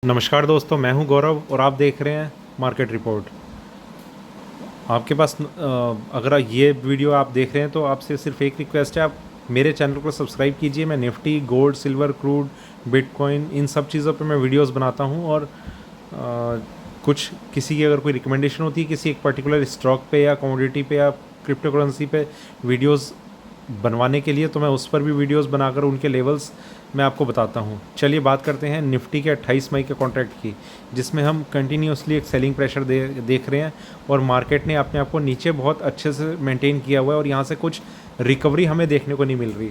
नमस्कार दोस्तों, मैं हूं गौरव और आप देख रहे हैं मार्केट रिपोर्ट। आपके पास अगर ये वीडियो आप देख रहे हैं तो आपसे सिर्फ एक रिक्वेस्ट है, आप मेरे चैनल को सब्सक्राइब कीजिए। मैं Nifty, gold, silver, crude, bitcoin इन सब चीज़ों पे मैं वीडियोस बनाता हूं और कुछ किसी की अगर कोई रिकमेंडेशन होती है किसी एक पर्टिकुलर स्टॉक पे या कमोडिटी पे या क्रिप्टो करेंसी पे वीडियोस बनवाने के लिए, तो मैं उस पर भी वीडियोस बनाकर उनके लेवल्स मैं आपको बताता हूं। चलिए बात करते हैं निफ्टी के 28 मई के कॉन्ट्रैक्ट की, जिसमें हम कंटिन्यूसली एक सेलिंग प्रेशर देख रहे हैं और मार्केट ने अपने आप को नीचे बहुत अच्छे से मेंटेन किया हुआ है और यहाँ से कुछ रिकवरी हमें देखने को नहीं मिल रही।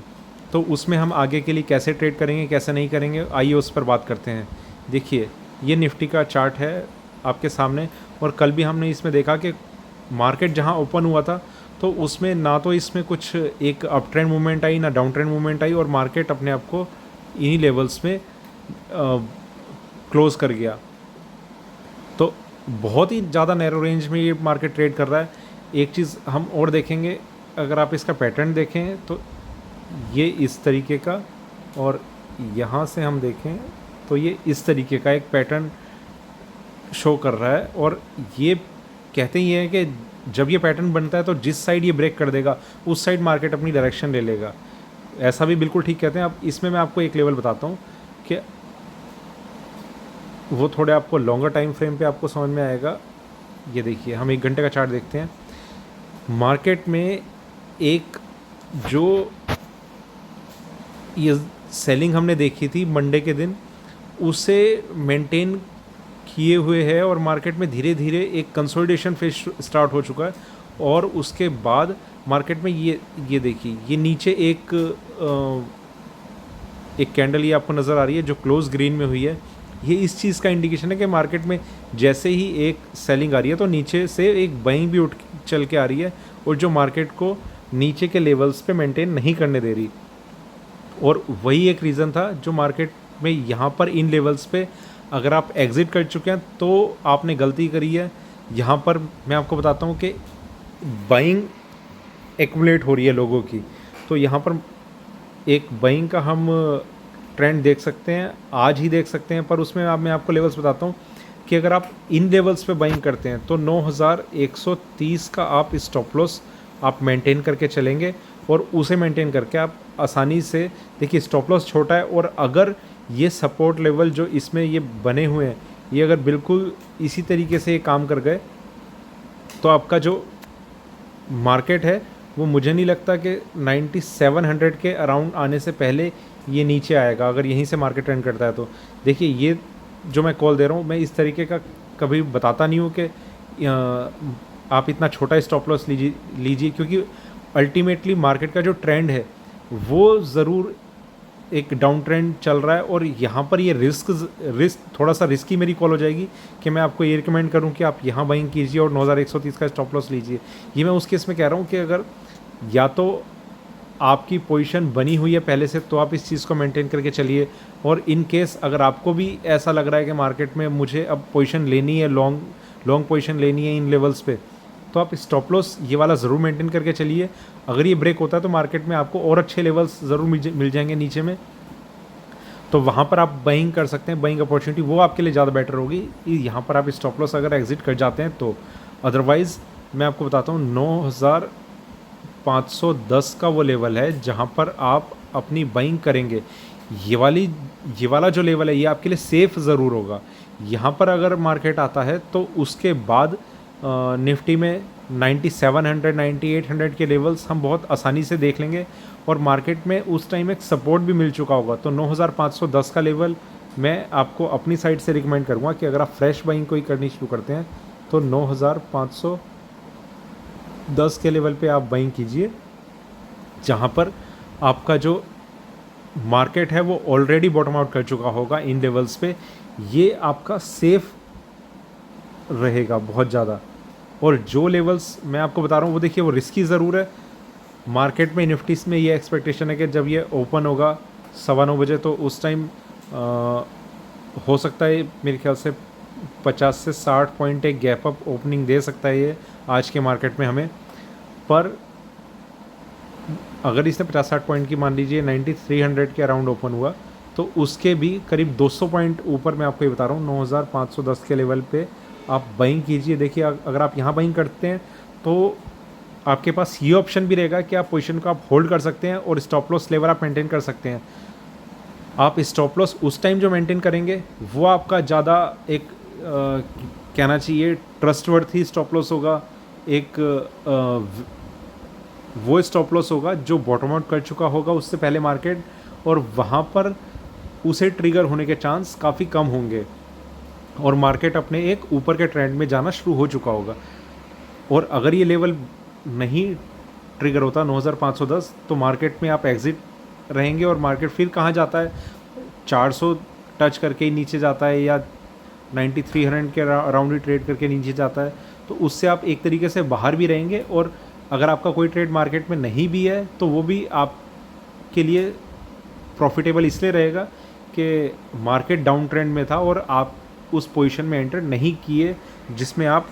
तो उसमें हम आगे के लिए कैसे ट्रेड करेंगे, कैसे नहीं करेंगे, आइए उस पर बात करते हैं। देखिए, ये निफ्टी का चार्ट है आपके सामने और कल भी हमने इसमें देखा कि मार्केट जहाँ ओपन हुआ था तो उसमें ना तो इसमें कुछ एक अप ट्रेंड मूवमेंट आई ना डाउन ट्रेंड मूवमेंट आई और मार्केट अपने आप को इन्हीं लेवल्स में क्लोज़ कर गया। तो बहुत ही ज़्यादा नैरो रेंज में ये मार्केट ट्रेड कर रहा है। एक चीज़ हम और देखेंगे, अगर आप इसका पैटर्न देखें तो ये इस तरीके का, और यहाँ से हम देखें तो ये इस तरीके का एक पैटर्न शो कर रहा है। और ये कहते ही हैं कि जब ये पैटर्न बनता है तो जिस साइड ये ब्रेक कर देगा उस साइड मार्केट अपनी डायरेक्शन ले लेगा। ऐसा भी बिल्कुल ठीक कहते हैं। अब इसमें मैं आपको एक लेवल बताता हूँ कि वो थोड़े आपको लॉन्गर टाइम फ्रेम पे आपको समझ में आएगा। ये देखिए, हम 1 घंटे का चार्ट देखते हैं। मार्केट में एक जो ये सेलिंग हमने देखी थी मंडे के दिन, उसे मेंटेन किए हुए है और मार्केट में धीरे धीरे एक कंसोलिडेशन फेज स्टार्ट हो चुका है। और उसके बाद मार्केट में ये देखिए, ये नीचे एक कैंडल ये आपको नज़र आ रही है जो क्लोज ग्रीन में हुई है। ये इस चीज़ का इंडिकेशन है कि मार्केट में जैसे ही एक सेलिंग आ रही है तो नीचे से एक बाइंग भी उठ चल के आ रही है और जो मार्केट को नीचे के लेवल्स पे मेंटेन नहीं करने दे रही। और वही एक रीज़न था जो मार्केट में यहाँ पर इन लेवल्स पे अगर आप एग्ज़िट कर चुके हैं तो आपने गलती करी है। यहाँ पर मैं आपको बताता हूँ कि बाइंग एक्यूमुलेट हो रही है लोगों की, तो यहाँ पर एक बाइंग का हम ट्रेंड देख सकते हैं, आज ही देख सकते हैं। पर उसमें मैं आपको लेवल्स बताता हूँ कि अगर आप इन लेवल्स पे बाइंग करते हैं तो 9130 का आप स्टॉप लॉस आप मेंटेन करके चलेंगे और उसे मेंटेन करके आप आसानी से, देखिए स्टॉप लॉस छोटा है और अगर ये सपोर्ट लेवल जो इसमें ये बने हुए हैं ये अगर बिल्कुल इसी तरीके से ये काम कर गए तो आपका जो मार्केट है वो मुझे नहीं लगता कि 9700 के अराउंड आने से पहले ये नीचे आएगा, अगर यहीं से मार्केट ट्रेंड करता है तो। देखिए, ये जो मैं कॉल दे रहा हूँ, मैं इस तरीके का कभी बताता नहीं हूँ कि आप इतना छोटा स्टॉप लॉस लीजिए क्योंकि अल्टीमेटली मार्केट का जो ट्रेंड है वो ज़रूर एक डाउन ट्रेंड चल रहा है। और यहाँ पर ये रिस्क थोड़ा सा रिस्की मेरी कॉल हो जाएगी कि मैं आपको ये रिकमेंड करूँ कि आप यहाँ बाइंग कीजिए और 9130 का स्टॉप लॉस लीजिए। ये मैं उस केस में कह रहा हूँ कि अगर या तो आपकी पोजीशन बनी हुई है पहले से तो आप इस चीज़ को मेंटेन करके चलिए, और इन केस अगर आपको भी ऐसा लग रहा है कि मार्केट में मुझे अब पोजीशन लेनी है, लॉन्ग पोजीशन लेनी है इन लेवल्स पे, तो आप स्टॉप लॉस ये वाला ज़रूर मेंटेन करके चलिए। अगर ये ब्रेक होता है तो मार्केट में आपको और अच्छे लेवल्स ज़रूर मिल जाएंगे नीचे में, तो वहाँ पर आप बाइंग कर सकते हैं। बाइंग अपॉर्चुनिटी वो आपके लिए ज़्यादा बेटर होगी यहाँ पर आप स्टॉप लॉस अगर एग्जिट कर जाते हैं तो। अदरवाइज़ मैं आपको बताता हूँ 9510 का वो लेवल है जहाँ पर आप अपनी बाइंग करेंगे। ये वाला जो लेवल है ये आपके लिए सेफ़ ज़रूर होगा। यहाँ पर अगर मार्केट आता है तो उसके बाद निफ्टी में 9700 9800 के लेवल्स हम बहुत आसानी से देख लेंगे और मार्केट में उस टाइम एक सपोर्ट भी मिल चुका होगा। तो 9510 का लेवल मैं आपको अपनी साइड से रिकमेंड करूँगा कि अगर आप फ्रेश बाइंग कोई करनी शुरू करते हैं तो 9510 के लेवल पे आप बाइंग कीजिए, जहाँ पर आपका जो मार्केट है वो ऑलरेडी बॉटम आउट कर चुका होगा इन लेवल्स पे। ये आपका सेफ रहेगा बहुत ज़्यादा। और जो लेवल्स मैं आपको बता रहा हूँ वो देखिए वो रिस्की ज़रूर है। मार्केट में निफ्टीज़ में ये एक्सपेक्टेशन है कि जब ये ओपन होगा 9:15 बजे तो उस टाइम हो सकता है मेरे ख्याल से 50 से 60 पॉइंट एक गैप अप ओपनिंग दे सकता है ये आज के मार्केट में हमें। पर अगर इसने 50-60 पॉइंट की मान लीजिए 9300 के अराउंड ओपन हुआ तो उसके भी करीब 200 पॉइंट ऊपर मैं आपको ये बता रहा हूँ 9510 के लेवल पे आप बाइंग कीजिए। देखिए अगर आप यहाँ बाइंग करते हैं तो आपके पास ये ऑप्शन भी रहेगा कि आप पोजीशन को आप होल्ड कर सकते हैं और स्टॉप लॉस लेवल आप मेंटेन कर सकते हैं। आप स्टॉप लॉस उस टाइम जो मेंटेन करेंगे वो आपका ज़्यादा एक कहना चाहिए ट्रस्टवर्थी स्टॉप लॉस होगा, एक वो स्टॉप लॉस होगा जो बॉटम आउट कर चुका होगा उससे पहले मार्केट, और वहाँ पर उसे ट्रिगर होने के चांस काफ़ी कम होंगे और मार्केट अपने एक ऊपर के ट्रेंड में जाना शुरू हो चुका होगा। और अगर ये लेवल नहीं ट्रिगर होता 9510 तो मार्केट में आप एग्ज़िट रहेंगे और मार्केट फिर कहाँ जाता है, 400 टच करके ही नीचे जाता है या 9300 के अराउंड ही ट्रेड करके नीचे जाता है। तो उससे आप एक तरीके से बाहर भी रहेंगे और अगर आपका कोई ट्रेड मार्केट में नहीं भी है तो वो भी आपके लिए प्रॉफिटेबल इसलिए रहेगा कि मार्केट डाउन ट्रेंड में था और आप उस पोजीशन में एंटर नहीं किए जिसमें आप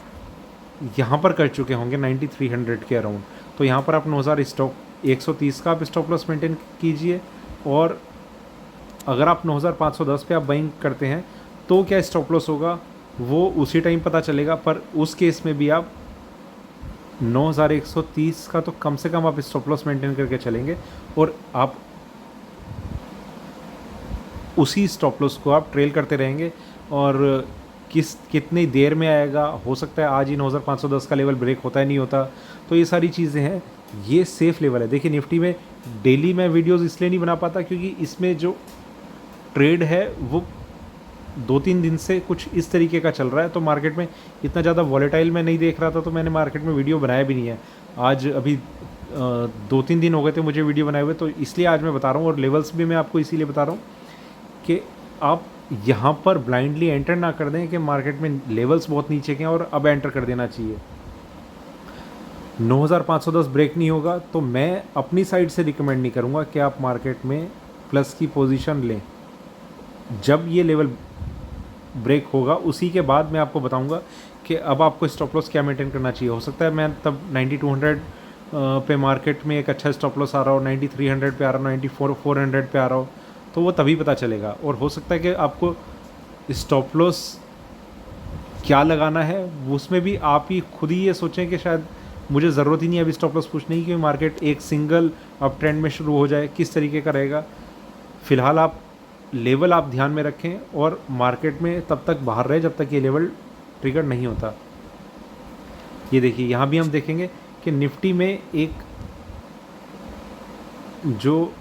यहाँ पर कर चुके होंगे 9300 के अराउंड। तो यहाँ पर आप 9130 का आप स्टॉप लॉस मेंटेन कीजिए, और अगर आप 9510 पे आप बाइंग करते हैं तो क्या स्टॉप लॉस होगा वो उसी टाइम पता चलेगा, पर उस केस में भी आप 9130 का तो कम से कम आप स्टॉप लॉस मेंटेन करके चलेंगे और आप उसी स्टॉप लॉस को आप ट्रेल करते रहेंगे। और कितनी देर में आएगा, हो सकता है आज ही 9510 का लेवल ब्रेक होता है नहीं होता, तो ये सारी चीज़ें हैं। ये सेफ़ लेवल है। देखिए निफ्टी में डेली मैं वीडियोस इसलिए नहीं बना पाता क्योंकि इसमें जो ट्रेड है वो 2-3 दिन से कुछ इस तरीके का चल रहा है, तो मार्केट में इतना ज़्यादा वॉलेटाइल मैं नहीं देख रहा था, तो मैंने मार्केट में वीडियो बनाया भी नहीं है। आज अभी 2-3 दिन हो गए थे मुझे वीडियो बनाए हुए, तो इसलिए आज मैं बता रहा हूँ। और लेवल्स भी मैं आपको इसीलिए बता रहा हूँ कि आप यहाँ पर ब्लाइंडली एंटर ना कर दें कि मार्केट में लेवल्स बहुत नीचे के हैं और अब एंटर कर देना चाहिए। 9510 ब्रेक नहीं होगा तो मैं अपनी साइड से रिकमेंड नहीं करूँगा कि आप मार्केट में प्लस की पोजीशन लें। जब ये लेवल ब्रेक होगा उसी के बाद मैं आपको बताऊंगा कि अब आपको स्टॉप लॉस क्या मेंटेन करना चाहिए। हो सकता है मैं तब 9200 पे मार्केट में एक अच्छा स्टॉप लॉस आ रहा हो, 9300 पे आ रहा हो, 9400 पे आ रहा हो, तो वो तभी पता चलेगा। और हो सकता है कि आपको स्टॉप लॉस क्या लगाना है उसमें भी आप ही खुद ही ये सोचें कि शायद मुझे ज़रूरत ही नहीं है अभी स्टॉप लॉस पूछने की, क्योंकि मार्केट एक सिंगल अप ट्रेंड में शुरू हो जाए, किस तरीके का रहेगा। फ़िलहाल आप लेवल आप ध्यान में रखें और मार्केट में तब तक बाहर रहे जब तक ये लेवल ट्रिगर नहीं होता। ये देखिए यहाँ भी हम देखेंगे कि निफ्टी में एक जो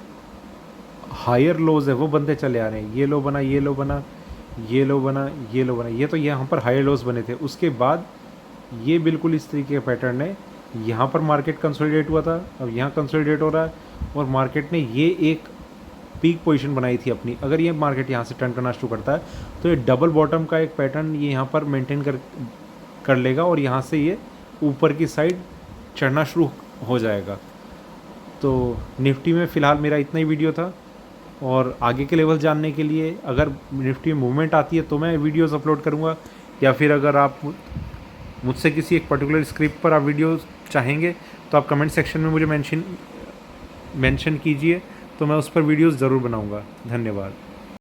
हायर लोज है वो बनते चले आ रहे हैं। ये लो बना, ये लो बना, ये लो बना, ये लो बना, ये तो यहाँ पर हायर लोज बने थे। उसके बाद ये बिल्कुल इस तरीके का पैटर्न है। यहाँ पर मार्केट कंसोलिडेट हुआ था, अब यहाँ कंसोलिडेट हो रहा है और मार्केट ने ये एक पीक पोजीशन बनाई थी अपनी। अगर ये मार्केट यहाँ से टर्न करना शुरू करता है तो ये डबल बॉटम का एक पैटर्न ये यहाँ पर मेंटेन कर लेगा और यहाँ से ये ऊपर की साइड चढ़ना शुरू हो जाएगा। तो निफ्टी में फ़िलहाल मेरा इतना ही वीडियो था, और आगे के लेवल जानने के लिए अगर निफ्टी में मूवमेंट आती है तो मैं वीडियोस अपलोड करूँगा, या फिर अगर आप मुझसे किसी एक पर्टिकुलर स्क्रिप्ट पर आप वीडियो चाहेंगे तो आप कमेंट सेक्शन में मुझे मेंशन कीजिए, तो मैं उस पर वीडियोस ज़रूर बनाऊँगा। धन्यवाद।